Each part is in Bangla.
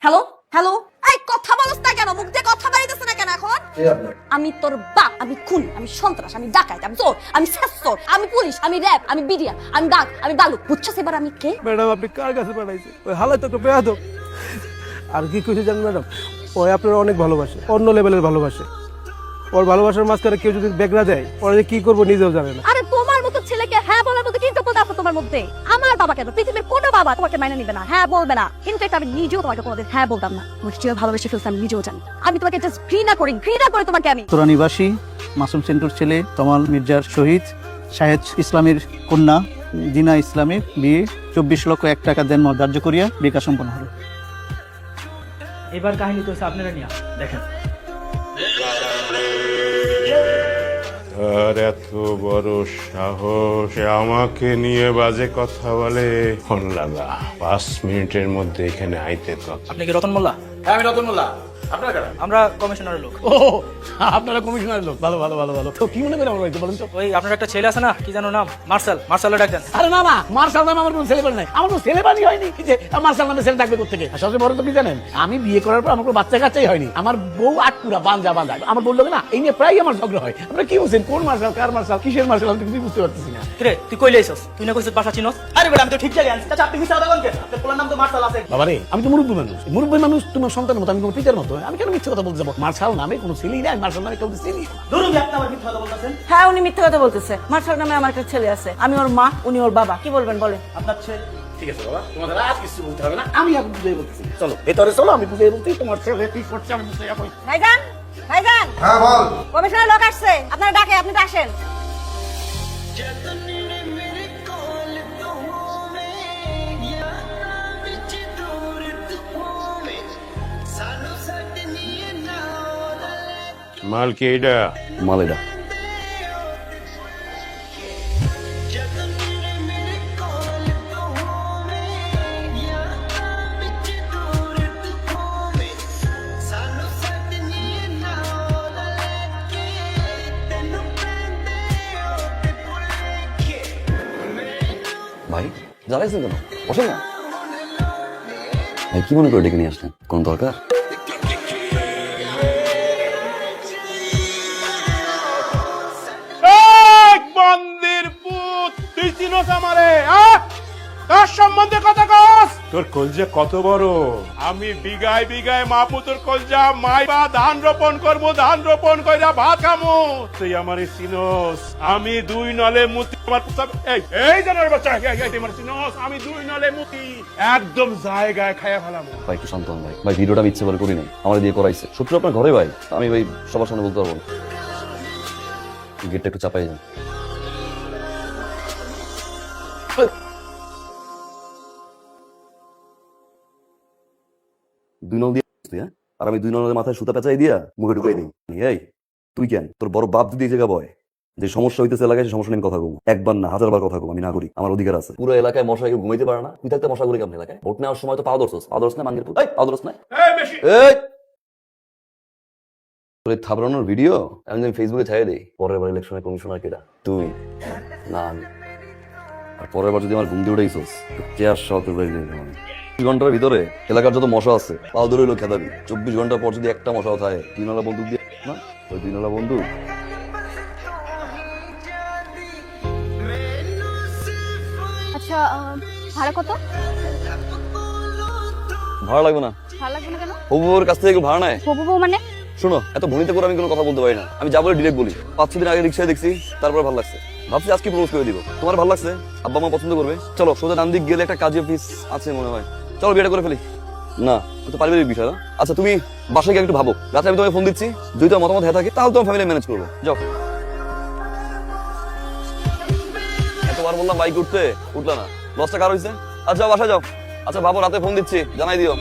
হ্যালো হ্যালো, এই কথা বলছ না কেন? মুখ দিয়ে কথা বাইরেছে না কেন এখন? আমি তোর বাপ, আমি খুনি, আমি সন্ত্রাস, আমি ডাকাত, আমি চোর, আমি শেষচোর, আমি পুলিশ, আমি র‍্যাব, আমি বিডিয়া, আমি ডাক, আমি বালু। বুঝছস এবার আমি কে? ম্যাডাম আপনি কার কাছে পাঠাইছে? ওই হালাই তো বেয়াদব। আর কি কইছে জানেন ম্যাডাম, ওই আপনার অনেক ভালোবাসে, অন্য লেভেলের ভালোবাসে। ওর ভালোবাসার মাঝখানে কেউ যদি বেগরা দেয়, ওরা যে কি করবো নিজেও জানে না। আরে তোমার মতো ছেলেকে হ্যাঁ বলার মতো কি যোগ্যতা আছে তোমার মধ্যে? আমার বাবা কেন, পৃথিবীর কোনো বাবা তোমাকে মাইনে নিবে না, হ্যাঁ বলবে না। কিন্তু এটা আমি নিজেও তোমাকে কোনোদিন হ্যাঁ বলতাম না। মুষ্টিও ভালোবেসে ফেলছি, আমি নিজেও জানি। আমি তোমাকে জাস্ট ঘৃণা করি, ঘৃণা করে তোমাকে আমি। তোরা নিবাসী মাসুম সেন্টুর ছেলে তমাল মির্জার শহীদ শাহেদ ইসলামের কন্যা দিনা ইসলামের বিয়ে 24,01,000 টাকা দেন ধার্য করিয়া বিকাশ সম্পন্ন হলো। এবার কাহিনী তো আপনারা নিয়ে দেখেন। আর এত বড় সাহস আমাকে নিয়ে বাজে কথা বলে। ফোন লাগা 5 মিনিটের মধ্যে এখানে আইতে কথা। আপনি কি রতন মোল্লা? হ্যাঁ আমি রতন মোল্লা। আপনারা কারা? আমরা কমিশনারের লোক। ও আপনারা কমিশনারের লোক। ভালো ভালো ভালো ভালো। তো কি মনে করে আমার বাড়িতে বলেন তো? ওই আপনার একটা ছেলে আছে না, কি জানো নাম? মার্শাল ডাক দেন। আরে না না, মার্শাল নামে আমার কোনো ছেলেবাড়ি নাই। আমার কোনো ছেলেবাড়ি হয়নি যে মার্শাল নামে ছেলে ডাকবে কোথেকে। আর সবচেয়ে বড় তো কি জানেন, আমি বিয়ে করার পর আমার কোনো বাচ্চা কাচ্চাই হয়নি। আমার বউ আটপুরা বাঞ্জা। আমার বললো না, এই নিয়ে প্রায় আমার ঝগড়া হয়। আপনারা কি বলছেন, কোন মার্শাল, কার মার্শাল, কিসের মার্শাল, আমি কিছুই বুঝতে পারতেছি না। কিরে তুই কইলে আইছস? তুই না কইছিস বাসা চিনস? আরে বেটা আমি তো ঠিক জায়গায় আছি। চাচা আপনি মিছা কথা বলেন কেন? আপনার পোলার নাম তো মার্শাল আছে। বাবারে আমি তো মুরব্বী মানুষ। মুরব্বী মানুষ তোমার সন্তানের মতো, আমি কোনো পিতার মতো। আমি কেন মিথ্যে কথা বলতে যাবো? মার্শাল নামে কোনো ছেলেই নাই, মার্শাল নামে কেউ চিনি। ধরুন আপনি আমার মিথ্যা কথা বলতেছেন। হ্যাঁ উনি মিথ্যা কথা বলতেছে। মার্শাল নামে আমার একটা ছেলে আছে, আমি ওর মা, উনি ওর বাবা। কি বলবেন বলেন? আপনার ছেলে ঠিক আছে বাবা, তোমাদের আর কিছু বলতে হবে না, আমি এখন বুঝাই বলতেছি। চলো ভেতরে চলো, আমি বুঝাই বলতেছি তোমার ছেলে কি করছে আমি বুঝতে যাবো। ভাইজান, ভাইজান, হ্যাঁ বল। কমিশনার লোক আসছে, আপনারা ডাকে, আপনি তো আসেন। মাল কি এটা? মালেদা ভাই জ্বালাইছেন কেন? বসেন না ভাই। কি মনে করে ডেকে নিয়ে আসলেন? কোন দরকার? বন্দির পুত, তুই চিনোস আমারে? তার সম্বন্ধে কথা কস? তোর কলজা কত বড়? আমি বিঘায় বিঘায় মাপু তোর কলজা। মাইবা ধান রোপণ করবো, ধান রোপণ কইরা ভাত খামু। তুই আমারে চিনোস? আমি 2 নলে মুতি। আমার এই জানার বাচ্চা, তুই আমার চিনোস? আমি 2 নলে মুতি, একদম জায়গায় খায়া ফেলাম। ভাই একটু শান্ত হন ভাই। ভাই ভিডিওটা আমি ইচ্ছে করে করি নাই, আমার দিয়ে করাইছে। সত্যি আপনার ঘরে ভাই, আমি ভাই সবার সামনে বলতে পারবো না। গেটটা একটু চাপাই যান। 2 নল দিয়ে তুই, হ্যাঁ? আর আমি 2 নলের মাথায় সুতা পেঁচাই দিয়া মুখে ঢুকাই দিই। এই তুই কেন? তোর বড় বাপ যদি এই জায়গা বয় যে সমস্যা হইতেছে এলাকায়, সে সমস্যা নিয়ে কথা কম। একবার না 1000 বার কথা কম, আমি না করি। আমার অধিকার আছে। পুরো এলাকায় মশা কেউ ঘুমাইতে পারে না। তুই থাকতে মশা গুলি কেমন এলাকায়? ভোট নেওয়ার সময় তো পাওয়া দর্শস না মাঙ্গের পুত। পাওয়া দর্শস না। এই তোর থাবড়ানোর ভিডিও আমি ফেসবুকে ছাড়িয়ে দিই। পরের বার ইলেকশনের কমিশনার কেটা? তুই না আমি। আর পরের বার যদি আমার ঘুম দিয়ে উঠেছিস, চেয়ার সহ তোর বাড়ি নিয়ে যাবো। 2 ঘন্টার ভিতরে এলাকার যত মশা আছে পাও ধরে হইলো খেদাবি। 24 ঘন্টা পর যদি একটা মশাও থাকে, 2 নলা বন্দুক দিয়ে না, ওই 2 নলা বন্দুক। আচ্ছা ভাড়া কত? ভাড়া লাগবে না। ভাড়া লাগবে না কেন? হবুর কাছ থেকে ভাড়া নেয়? হবু বউ মানে? শোনো, এত ভনিতে করে আমি কোনো কথা বলতে পারি না। আমি যা বলে ডিরেক্ট বলি। 5-6 দিন আগে রিক্সায় দেখছি, তারপরে ভালো লাগছে। ভাবছি আজকে প্রপোজ করে দিব। তোমার ভালো লাগছে? আব্বা মা পছন্দ করবে। চলো সোজা ডান দিক গেলে একটা কাজী অফিস আছে মনে হয়, চলো বিয়েটা করে ফেলি। না তো পারিবারিক বিষয় না। আচ্ছা তুমি বাসায় গিয়ে একটু ভাবো, রাতে আমি তোমাকে ফোন দিচ্ছি। যদি তোমার মতামত হয়ে থাকে তাহলে তোমার ফ্যামিলি ম্যানেজ করবো। যাও। এতবার বললাম বাইক উঠতে, উঠলা না। লসটা কার হয়েছে? আচ্ছা বাসায় যাও। আচ্ছা ভাবো, রাতে ফোন দিচ্ছি, জানাই দিও।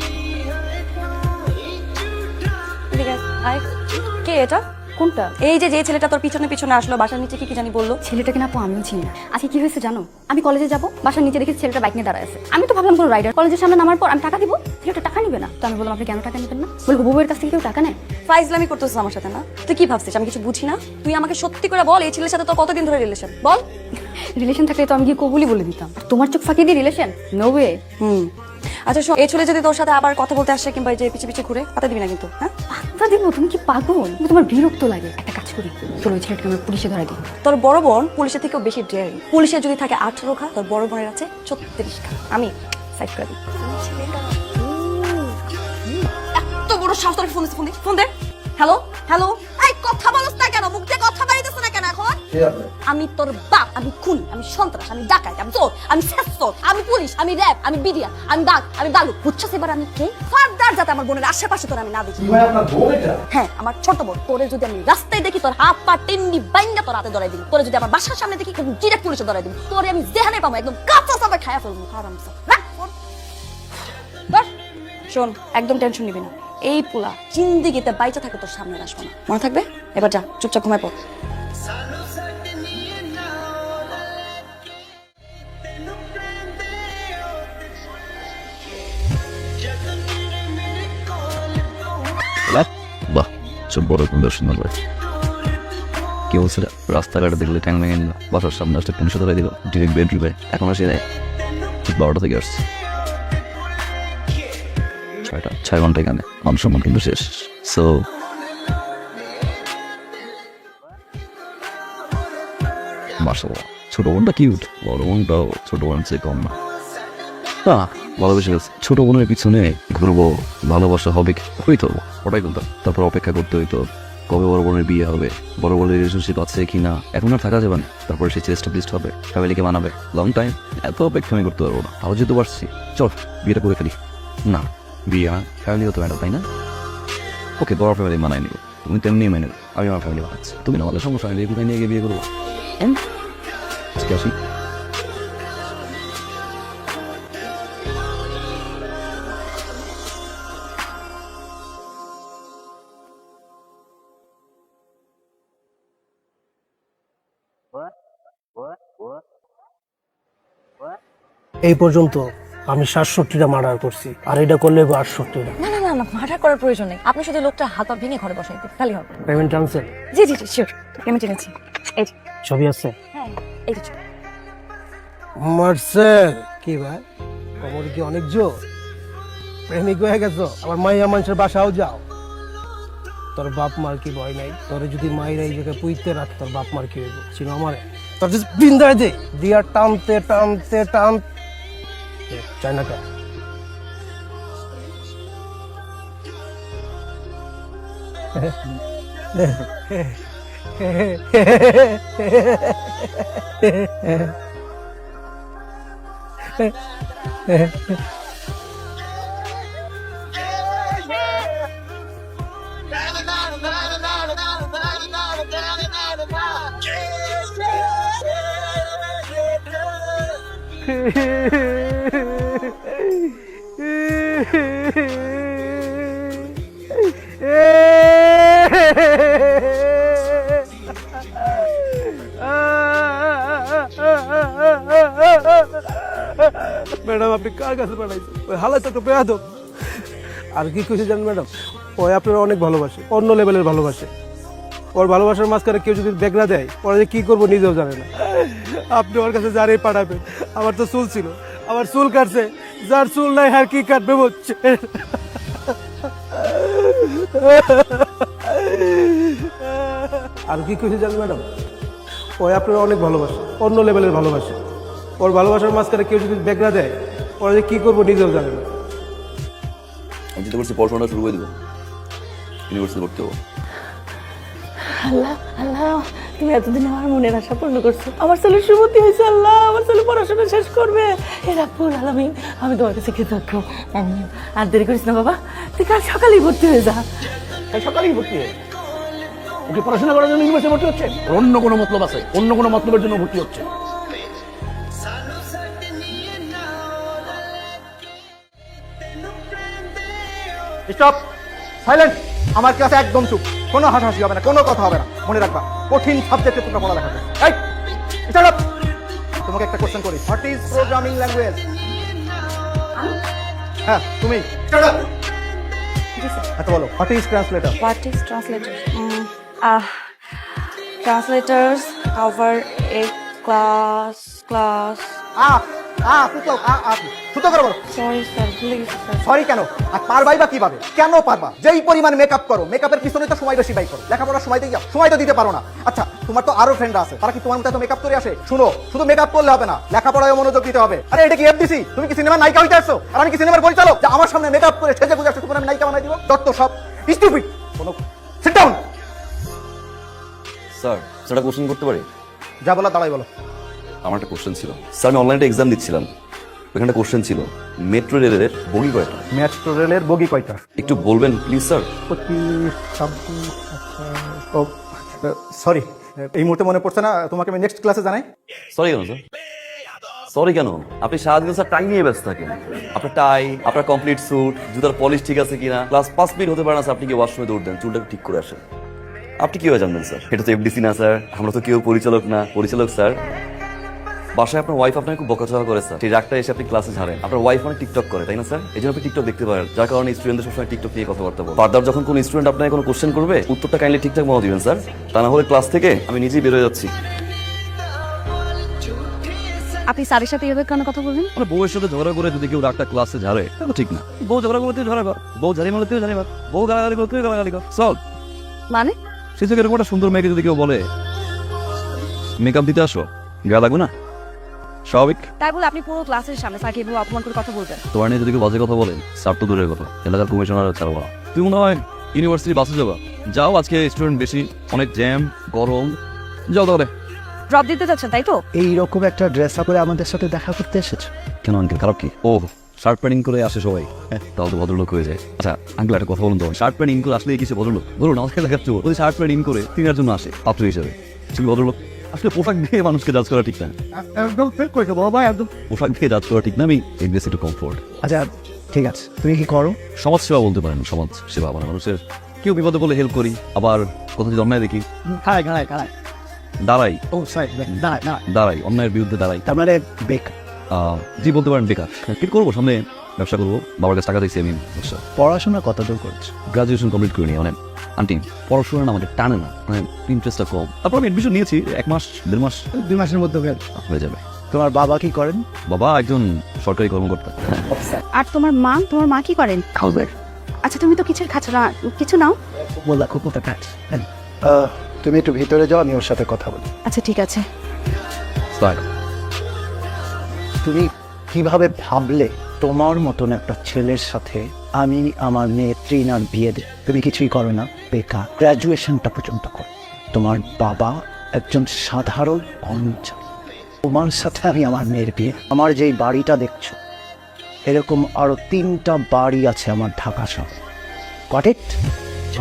কে এটা? কোনটা? এই যে ছেলেটা তোর পিছনে পিছনে আসলো, বাসার নিচে কি জানি বললো। ছেলেটাকে না আমিও চিনি না। আজকে কি হয়েছে জানো? আমি কলেজে যাবো, বাসার নিচে দেখি ছেলেটা বাইক নিয়ে দাঁড়ায় আছে। আমি তো ভাবলাম কোনো রাইডার। কলেজের সামনে নামার পর আমি টাকা দিব, ছেলেটা টাকা নিবে না। তো আমি বললাম আপনি কেন টাকা নেবেন না? বলবো বউয়ের কাছ থেকে কেউ টাকা নেয়? ফাইজলামি করতেছিস আমার সাথে না? তুই কি ভাবছিস আমি কিছু বুঝি না? তুই আমাকে সত্যি করে বল, এই ছেলের সাথে তোর কতদিন ধরে রিলেশন? বল। রিলেশন থাকলে তো আমি গিয়ে কবুলি বলে দিতাম। আর তোমার চোখ ফাঁকি দিয়ে রিলেশন? No way. আচ্ছা শোন, এই ছেলে যদি তোর সাথে আবার কথা বলতে আসে কিংবা এই যে পিছে পিছে ঘুরে পাতা দিবি না কিন্তু, হ্যাঁ? পাত্তা দিব? তুমি কি পাগল? তোমার বিরক্ত লাগে? একটা কাজ করি, তোর ওই ছেলেটাকে আমরা পুলিশে ধরা দিই। তোর বড় বোন পুলিশের থেকেও বেশি ডেয়ারিং। পুলিশে যদি থাকে 18 খা, তোর বড় বোনের আছে 36 খা। আমি সাইড করে দিই। এত বড় সাহস তোর ফোন দিস, ফোন দে। হ্যালো হ্যালো, এই কথা বলছ না কেন? মুখ দিয়ে কথা বাইরেছে না কেন এখন? আমি তোর বাপ, আমি খুন, আমি সন্ত্রাস, আমি ডাকাত, আমি চোর, আমি শেষচোর, আমি পুলিশ, আমি র‍্যাব, আমি বিডিয়া, আমি বাঘ, আমি বালু। বুঝছস এবার আমি কে? ফার্দার যাতে আমার বোনের আশেপাশে তোর আমি না দেখি। হ্যাঁ, আমার ছোট বোন। তোরে যদি আমি রাস্তায় দেখি, তোর হাত পা টিন্ডি বাইঙ্গা তোর হাতে ধরাই দিবি। তোরে যদি আমার বাসার সামনে দেখি, ডিরেক্ট পুলিশে ধরাই দিবি। তোরে আমি যেখানে পাবো একদম কাঁচা চাপা খায়া ফেলবো। হারামজাদা। রাখ ফোন। বস। শোন, একদম টেনশন নিবি না। এই পোলা জিন্দেগিতে বাইচা থাকে তোর সামনে আসবো না, মনে থাকবে? এবার যা, চুপচাপ ঘুমায় পড়। বাহ, সব বড় সুন্দর সুন্দর ভাই। কি বলছে রাস্তাঘাটে দেখলে ট্যাং ভেঙে নিল, বাসার সামনে আসতে পুলিশে ধরে দিল, ডিরেক্ট বেডরুমে। এখন আসে দেয় ঠিক 12টা থেকে আসছে, 6 ঘন্টা এখানে। মান সম্মান কিন্তু শেষ। সো মাশাআল্লাহ, ছোট বোনটা কিউট, বড় বোনটাও ছোট বোনের চেয়ে কম না। ভালোবেসে গেছে। ছোট বোনের পিছনে ঘুরবো, ভালোবাসা হবে, হইতো ওটাই বলতাম। তারপর অপেক্ষা করতে হইতো কবে বড় বোনের বিয়ে হবে, বড় বোনের রিলেশনশিপ আছে কিনা, এখন আর থাকা যাবে না। তারপরে সে এস্টাবলিশড হবে, ফ্যামিলিকে মানাবে। লং টাইম এত অপেক্ষা আমি করতে পারবো না। আরো যেহেতু পারছি, চল বিয়েটা করে ফেলি। না, বিয়ে ফ্যামিলি হতে ম্যাটার, তাই না? ওকে, বড় ফ্যামিলি মানাই নিব, তুমি তেমনি মেনে নেবে। আমি আমার ফ্যামিলি বানাচ্ছি, তুমি না আমাদের সমস্যা নেই, কোথায় নিয়ে গিয়ে বিয়ে করবো। আজকে আসি। এই পর্যন্ত আমি 67টা মার্ডার করছি, আর এটা করলে 68টা। না না না না, মার্ডার করার প্রয়োজন নেই। আপনি শুধু লোকটা হাত পা ভেঙে ঘরে বসাই দিন, তাহলেই হবে। Payment transfer? জি জি জি, শিওর। পেমেন্ট এনেছি। এই যে ছবি আছে? হ্যাঁ, এই যে ছবি। মার্সেল, কি ভাই কোমর কি অনেক জোর? প্রেমিক হয়ে গেছো? আবার মাইয়া মানুষের বাসাও যাও? তোর বাপ মার কি ভয় নাই? তোরে যদি মাইরা এই জায়গায় পুইতে রাখ, তোর বাপ মার কি হইব? ছিল আমারে তোর যে বিন্দায় দে দিয়া টানতে টানতে টান চাই না কেন? ম্যাডাম, আপনি কার কাছে পাঠাইছেন? ওই হালাত একটা বেয়াদব। আর কি কইছে জানেন ম্যাডাম? ওই আপনারা অনেক ভালোবাসে, অন্য লেভেলের ভালোবাসে। ওর ভালোবাসার মাঝখানে কেউ যদি বেগরা দেয়, ওরা যে কি করবো নিজেও জানে না। আপনি ওর কাছে যারাই পাঠাবেন, আমার তো চুল ছিল, আমার চুল কাটছে, যার চুল নাই আর কি কাটবে বলছে। আর কি কইছে জানেন ম্যাডাম? ওই আপনারা অনেক ভালোবাসে, অন্য লেভেলের ভালোবাসে। ওর ভালোবাসার মাঝখানে কেউ যদি বেগরা দেয়, ওরা যে কি করবো নিজেও জানে না। আমি চিন্তা করছি পড়াশোনাটা শুরু করে দিব, ইউনিভার্সিটি পড়তে হবো। আল্লাহ আল্লাহ, তুমি এতদিন আমার মনের আশা পূর্ণ করছো। আমার ছেলের সুমতি হয়েছে। আল্লাহ, আমার ছেলে পড়াশোনা শেষ করবে। এ রাব্বুল আলামিন, আমি তোমার কাছে কৃতজ্ঞ। আমিন। আর দেরি করিস না বাবা, তুই কাল সকালেই ভর্তি হয়ে যা। এই সকালেই ভর্তি হয়ে ওকে পড়াশোনা করার জন্য ইউনিভার্সিটি ভর্তি হচ্ছে? অন্য কোনো মতলব আছে, অন্য কোনো মতলবের জন্য ভর্তি হচ্ছে। Stop, silent. আমার ক্লাসে একদম চুপ, কোনো হাসাহাসি হবে না, কোনো কথা হবে না। মনে রাখবা, কঠিন সাবজেক্টে তোমরা পড়ালেখা করবে। এই স্টার্ট আপ। তোমাকে একটা কোশ্চেন করি, হোয়াট ইজ প্রোগ্রামিং ল্যাঙ্গুয়েজ? হ্যাঁ তুমি। Start up. আচ্ছা বলো, what is translator? What is translator? Translators cover a class. সুতো করে বলো। সরি স্যার, ভুলে গেছি স্যার। সরি কেন? আর পারবাই বা কিভাবে? কেন পারবা? যেই পরিমাণ মেকআপ করো, মেকআপের পিছনে তো সময় বেশি ব্যয় করো। লেখাপড়ার সময় দিয়ে সময় তো দিতে পারো না। আচ্ছা, তোমার তো আরো ফ্রেন্ড আছে, তারা কি তোমার মতো এত মেকআপ করে আসে? শুনো, শুধু মেকআপ করলে হবে না, লেখাপড়ায় মনোযোগ দিতে হবে। আরে এটা কি এফডিসি? তুমি কি সিনেমার নায়িকা হইতে আসছো? আর আমি কি সিনেমার পরিচালক যে আমার সামনে মেকআপ করে সেজে গুজে আসছো, তোমার আমি নায়িকা বানাই দিব? দত্ত সব স্টুপিড। কোনো সিট ডাউন। স্যার সেটা কোশ্চেন করতে পারি? যা বলা দাঁড়াই বলো। আমার একটা কোশ্চেন ছিল স্যার, আমি অনলাইনে এক্সাম দিচ্ছিলাম, ওখানে কোশ্চেন ছিল মেট্রো রেলের বগি কয়টা? মেট্রো রেলের বগি কয়টা? একটু বলবেন প্লিজ স্যার। সরি, এই মুহূর্তে মনে পড়ছে না, তোমাকে আমি নেক্সট ক্লাসে জানাই। সরি কেন স্যার? সরি কেন? আপনি সারাদিন স্যার টাই নিয়ে ব্যস্ত থাকেন। আপনার টাই, আপনার কমপ্লিট স্যুট, জুতার পলিশ ঠিক আছে কিনা, ক্লাস 5 মিনিট হতে পারে না স্যার, আপনি কি ওয়াশরুমে দৌড় দেন, চুলটা ঠিক করে আসেন। আপনি কি হয়ে জানবেন স্যার? এটা তো এফডিসি না স্যার, আমরা তো কেউ পরিচালক না। পরিচালক স্যার, বাসায় আপনার ওয়াইফ আপনাকে খুব বকাঝকা করে স্যার, সেই রাগটা এসে আপনি ক্লাসে ঝাড়েন। আপনার ওয়াইফ অনেক টিকটক করে, তাই না স্যার? এই জন্য আপনি টিকটক দেখতে পারেন, যার কারণে স্টুডেন্টদের সবসময় টিকটক নিয়ে কথাবার্তা বলেন। ফার্দার যখন কোনো স্টুডেন্ট আপনাকে কোনো কোশ্চেন করবে, উত্তরটা কাইন্ডলি ঠিকঠাক মনে দিবেন স্যার, তা না হলে ক্লাস থেকে আমি নিজেই বেরোয় যাচ্ছি। আপনি স্যারের সাথে এভাবে কেন কথা বলবেন? মানে বউয়ের সাথে ঝগড়া করে যদি কেউ রাগটা ক্লাসে ঝাড়ে, তাহলে ঠিক না। বউ ঝগড়া করতে ঝগড়া কর, বউ ঝাড়ি মারতে ঝাড়ি মার, বউ গালাগালি করতে গালাগালি কর, চল। মানে সে থেকে এরকম একটা সুন্দর মেয়েকে যদি কেউ বলে মেকআপ দিতে আসো, গা লাগবে না? স্বাভাবিক। তাই বলে আপনি পুরো ক্লাসের সামনে স্যারকে এভাবে অপমান করে কথা বলবেন? তোমার নিয়ে যদি কেউ বাজে কথা বলে, স্যার তো দূরের কথা, এলাকার কমিশনার ছাড়বো না। তুমি মনে হয় ইউনিভার্সিটি বাসে যাবা, যাও, আজকে স্টুডেন্ট বেশি, অনেক জ্যাম, গরম, যাও তাহলে। ড্রপ দিতে যাচ্ছেন তাই তো? এইরকম একটা ড্রেস আপ করে আমাদের সাথে দেখা করতে এসেছো? কেন আঙ্কেল, খারাপ কি? ও শার্ট প্যান্টিং করে আসে সবাই, তাহলে তো ভদ্রলোক হয়ে যায়। আচ্ছা আঙ্কেল একটা কথা বলুন তো, শার্ট প্যান্ট ইন করে আসলে কিছু ভদ্রলোক? ধরুন আমাকে দেখাচ্ছ ওই শার্ট প্যান্ট ইন করে তিনার জন্য আসে পাত্র হিসেবে, তুমি ভদ্রলোক? আসলে পোশাক দিয়ে মানুষকে জাজ করা ঠিক না, একদম বাবা, একদম। পোশাক দিয়ে জাজ করা ঠিক না। আমি এগ্রেস একটু কমফোর্ট। আচ্ছা ঠিক আছে, তুমি কি করো? সমাজ সেবা বলতে পারেন, সমাজ সেবা মানে মানুষের কেউ বিপদে বলে হেল্প করি, আবার কোথাও যদি অন্যায় দেখি খায় খায় খায়। দাঁড়াই। ও সরি, দাঁড়ায় না, দাঁড়াই, অন্যায়ের বিরুদ্ধে দাঁড়াই। তার মানে বেক। জি বলতে পারেন বেকার। কি করবো, সামনে ব্যবসা করবো, বাবার কাছে টাকা দিচ্ছি আমি ব্যবসা। পড়াশোনা কতদূর করছো? গ্রাজুয়েশন কমপ্লিট করিনি। মানে আন্টি পড়াশোনা না আমাকে টানে না, মানে ইন্টারেস্টটা কম। তারপর আমি এডমিশন নিয়েছি, 1 মাস 1.5 মাস 2 মাসের মধ্যে হয়ে যাবে। তোমার বাবা কি করেন? বাবা একজন সরকারি কর্মকর্তা। আর তোমার মা কি করেন? খাউবের। আচ্ছা তুমি তো কিছুর খাচ্ছ না, কিছু নাও। বললা খুব মতো কাজ। তুমি একটু ভিতরে যাও, আমি ওর সাথে কথা বলি। আচ্ছা ঠিক আছে। তুমি কিভাবে ভাবলে তোমার মতন একটা ছেলের সাথে আমি আমার মেয়ে ট্রিনার বিয়ে দেব? তুমি কিছুই করো না, বেকার, গ্র্যাজুয়েশনটা পর্যন্ত করো। তোমার বাবা একজন সাধারণ কর্মচারী, তোমার সাথে আমি আমার মেয়ের বিয়ে। আমার যেই বাড়িটা দেখছো, এরকম আরো 3টা বাড়ি আছে আমার ঢাকা শহরে। Got it?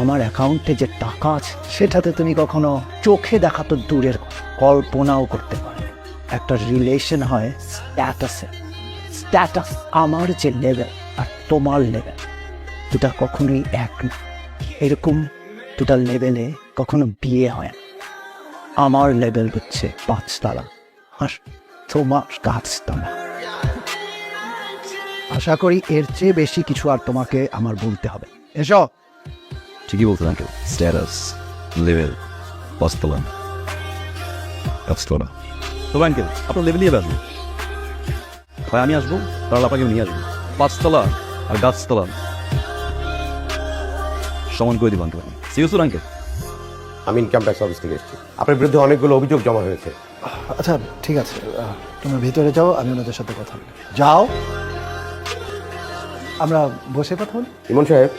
আমার অ্যাকাউন্টে যে টাকা আছে সেটাতে তুমি কখনো চোখে দেখা তো দূরের কথা, কল্পনাও করতে পারো। একটা রিলেশন হয় স্ট্যাটাসে। স্ট্যাটাস আমার যে লেভেল আর তোমার লেভেল, দুটা কখনোই এক না। এরকম দুটা লেভেলে কখনো বিয়ে হয় না। আমার লেভেল হচ্ছে 5 তলা আর তোমার 5 তলা। আশা করি এর চেয়ে বেশি কিছু আর তোমাকে আমার বলতে হবে। এসো। ঠিকই বলছেন আঙ্কেল, স্ট্যাটাস, লেভেল, 5 তলা। তবে আঙ্কেল আপনার লেভেল দিয়ে আসবো, হয় আমি আসবো, তাহলে আপনাকে নিয়ে আসবো। 5 তলা আর গাছতলা সমান করে দিব আঙ্কেল। Serious uncle? আমি ইনকাম ট্যাক্স অফিস থেকে এসেছি, আপনার বিরুদ্ধে অনেকগুলো অভিযোগ জমা হয়েছে। আচ্ছা ঠিক আছে, তুমি ভিতরে যাও, আমি ওনাদের সাথে কথা বলি। যাও, আমরা বসে কথা বলি। ইমন সাহেব,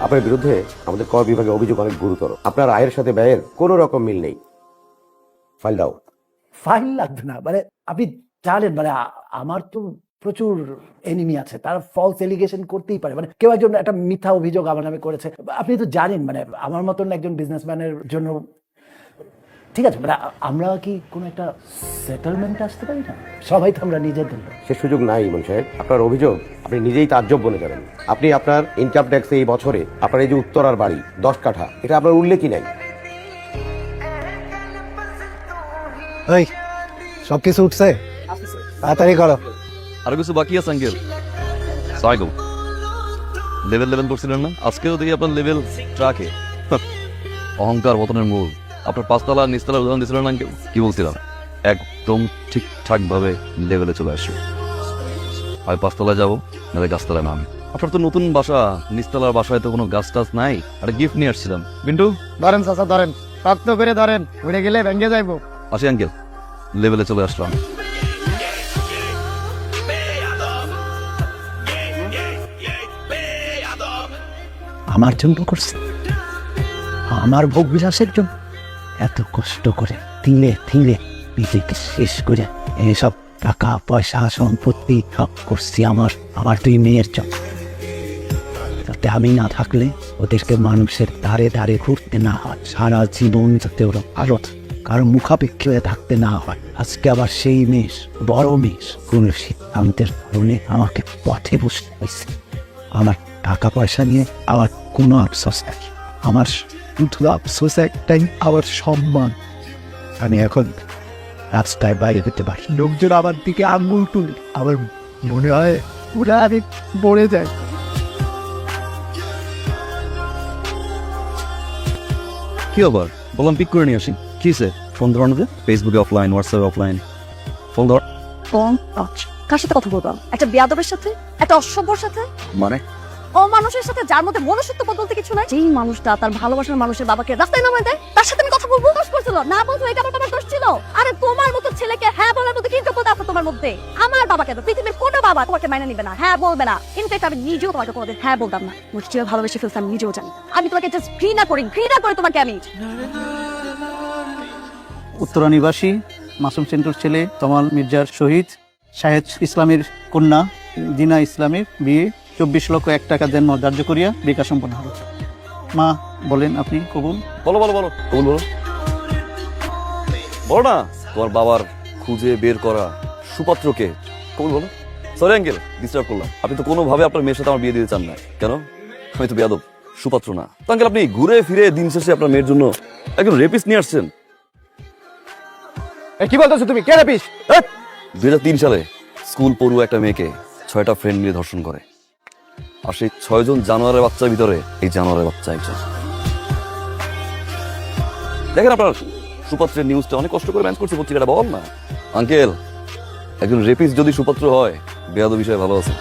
আপনার বিরুদ্ধে আমাদের কর বিভাগে অভিযোগ অনেক গুরুতর। আপনার আয়ের সাথে ব্যয়ের কোনো রকম মিল নেই। ফাইল দাও। ফাইল লাগবে না, মানে আপনি জানেন, মানে আমার তো প্রচুর এনিমি আছে, তারা ফলস এলিগেশন করতেই পারে। মানে কেউ একজন একটা মিথ্যা অভিযোগ আমার নামে করেছে, আপনি তো জানেন, মানে আমার মতন একজন বিজনেসম্যানের জন্য। ঠিক আছে, মানে আমরা কি কোনো একটা সেটেলমেন্টে আসতে পারি না? সবাই তো আমরা নিজেদের লোক। সে সুযোগ নাই ইমন সাহেব। আপনার অভিযোগ আপনি নিজেই তাজ্জব বনে যাবেন। আপনি আপনার ইনকাম ট্যাক্সে এই বছরে আপনার এই যে উত্তরার বাড়ি 10 কাঠা, এটা আপনার উল্লেখই নাই। এই সব কিছু উঠছে, তাড়াতাড়ি করো। আরো কিছু বাকি আছে আঙ্কেল। সাইগো লেভেল করছিলেন না, আজকেও দেখি আপনার লেভেল ট্রাকে। অহংকার পতনের মূল। আপনার 5 তলা নিচতলার উদাহরণ দিয়েছিলেন আঙ্কেল, কি বলছিলাম? 1 একদম ঠিকঠাক ভাবে লেভেলে চলে আসবে। হয় 5 তলায় যাবো, নাহলে গাছতলায় নামি। আপনার তো নতুন বাসা, নিচতলার বাসায় তো কোনো গাছ টাছ নাই। একটা গিফট নিয়ে আসছিলাম। বিন্টু, ধরেন চাচা ধরেন, শক্ত করে ধরেন, উড়ে গেলে ভেঙে যাইবো। আসি আঙ্কেল, লেভেলে চলে আসলাম। আমার জন্য করছে, আমার ভোগ বিলাসের জন্য এত কষ্ট করে তিলে তিলে নিজেকে শেষ করে এসব টাকা পয়সা সম্পত্তি সব করছি আমার 2 মেয়ের জন্য। যাতে আমি না থাকলে ওদেরকে মানুষের দ্বারে দ্বারে ঘুরতে না হয়, সারা জীবন যাতে ওরা ভালো কারো মুখাপেক্ষী হয়ে থাকতে না হয়। আজকে আবার সেই মেষ, বড় মেষ, কোন সিদ্ধান্তের কারণে আমাকে পথে বসতে হয়েছে। আমার টাকা পয়সা নিয়ে আমার কোনো আফসোস নেই, আমার শুধু আফসোস একটাই, আমার সম্মান। আমি এখন রাস্তায় বাইরে যেতে পারি, লোকজন আমার দিকে আঙ্গুল তুলে, আমার মনে হয় ওরা আমি মরে যায়। কি আবার বললাম পিক করে নিয়ে আসি। কিসে ফোন ধর না, ফেসবুকে অফলাইন, হোয়াটসঅ্যাপে অফলাইন। ফোন ধর। কার সাথে কথা বলতাম? একটা বেয়াদবের সাথে, একটা অসভ্যর সাথে, মানে ও মানুষের সাথে যার মধ্যে মনুষ্যত্ব বলতে কিছু নাই। যেই মানুষটা তার ভালোবাসার মানুষের বাবাকে রাস্তায় নামায় দেয়, তার সাথে আমি কথা বলবো? দোষ করছিল না, বলছো এটা আমার দোষ ছিল? আরে তোমার মতো ছেলেকে হ্যাঁ বলার মতো কি যোগ্যতা আছে তোমার মধ্যে? আমার বাবাকে তো পৃথিবীর কোনো বাবা তোমাকে মাইনে নিবে না, হ্যাঁ বলবে না। ইনফ্যাক্ট আমি নিজেও তোমাকে কোনোদিন হ্যাঁ বলতাম না। মুষ্টি ভালোবেসে ফেলছি আমি নিজেও জানি। আমি তোমাকে জাস্ট ঘৃণা করি তোমাকে আমি। উত্তরা নিবাসী মাসুম সেন্টুর ছেলে তমাল মির্জার শহীদ শাহেদ ইসলামের কন্যা দিনা ইসলামের বিয়ে 24 লক্ষ 1 টাকা দেন ধার্য করিয়া বিকাশ সম্পন্ন হল। মা বলেন আপনি কবুল? বলো বলো বলো, কবুল বলো। বলো না তোমার বাবার খুঁজে বের করা সুপাত্রকে কবুল বলো। সরি আঙ্কেল, ডিস্টার্ব করলাম। আপনি তো কোনোভাবে আপনার মেয়ের সাথে আমার বিয়ে দিতে চান না। কেন? আমি তো বেয়াদব, সুপাত্র না। তো আঙ্কেল আপনি ঘুরে ফিরে দিন শেষে আপনার মেয়ের জন্য একজন রেপিস্ট নিয়ে আসছেন। কি বলতেছো তুমি? কে রেপিস? 2003 সালে স্কুল পড়ুয়া একটা মেয়েকে 6টা ফ্রেন্ড মিলে ধর্ষণ করে। আর সেই 6 জন জানোয়ারের বাচ্চার ভিতরে এই জানোয়ারের বাচ্চা একজন। দেখেন আপনার সুপাত্রের নিউজটা অনেক কষ্ট করে ম্যানেজ করছে পত্রিকাটা, বল না। আঙ্কেল, একজন রেপিস্ট যদি সুপাত্র হয়, বেয়াদ বিষয়ে ভালো আছে।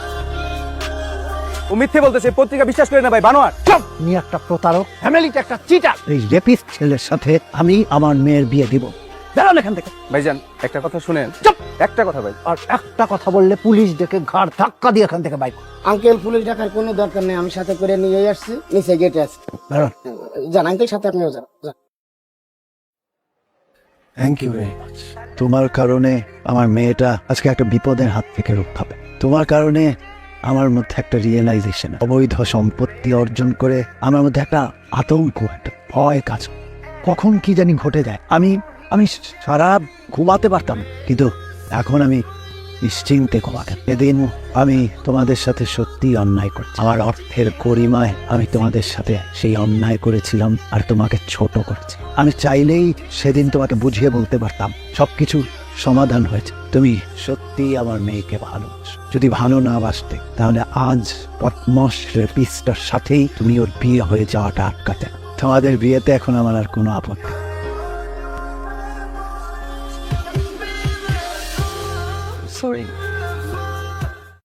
ও মিথ্যে বলতেছে, পত্রিকা বিশ্বাস করে না ভাই, বানোয়ার। তুমি একটা প্রতারক, ফ্যামিলিতে একটা চিটার। এই রেপিস্ট ছেলের সাথে আমি আমার মেয়ের বিয়ে দিব। বেরোন এখান থেকে। ভাইজান একটা কথা শুনেন। একটা কথা ভাই, আর একটা কথা বললে পুলিশ ডেকে ঘাড় ধাক্কা দিয়ে এখান থেকে বাইক। আঙ্কেল পুলিশ ডাকার কোনো দরকার নেই, আমি সাথে করে নিয়ে আসছি, নিচে গেটে আছে। বেরোন। যান আঙ্কেল, সাথে আপনিও যান। Thank you very much. তোমার কারণে আমার মেয়েটা আজকে একটা বিপদের হাত থেকে রক্ষা পাবে। তোমার কারণে আমার মধ্যে একটা রিয়েলাইজেশন, অবৈধ সম্পত্তি অর্জন করে আমার মধ্যে একটা আতঙ্ক, একটা ভয় কাজ, কখন কি জানি ঘটে যায়। আমি সারা ঘুমাতে পারতাম, কিন্তু এখন আমি নিশ্চিন্তে ঘুমাতে। এদিন আমি তোমাদের সাথে সত্যি অন্যায় করছি। আমার অর্থের গরিমায় আমি তোমাদের সাথে সেই অন্যায় করেছিলাম আর তোমাকে ছোট করছি। আমি চাইলেই সেদিন তোমাকে বুঝিয়ে বলতে পারতাম, সবকিছু সমাধান হয়েছে। তুমি সত্যি আমার মেয়েকে ভালোবাসো। যদি ভালো না বাসতে তাহলে আজ পদ্মস রেপিস্টার সাথেই তুমি ওর বিয়ে হয়ে যাওয়াটা আটকাতে। তোমাদের বিয়েতে এখন আমার আর কোনো আপত্তি। সরি।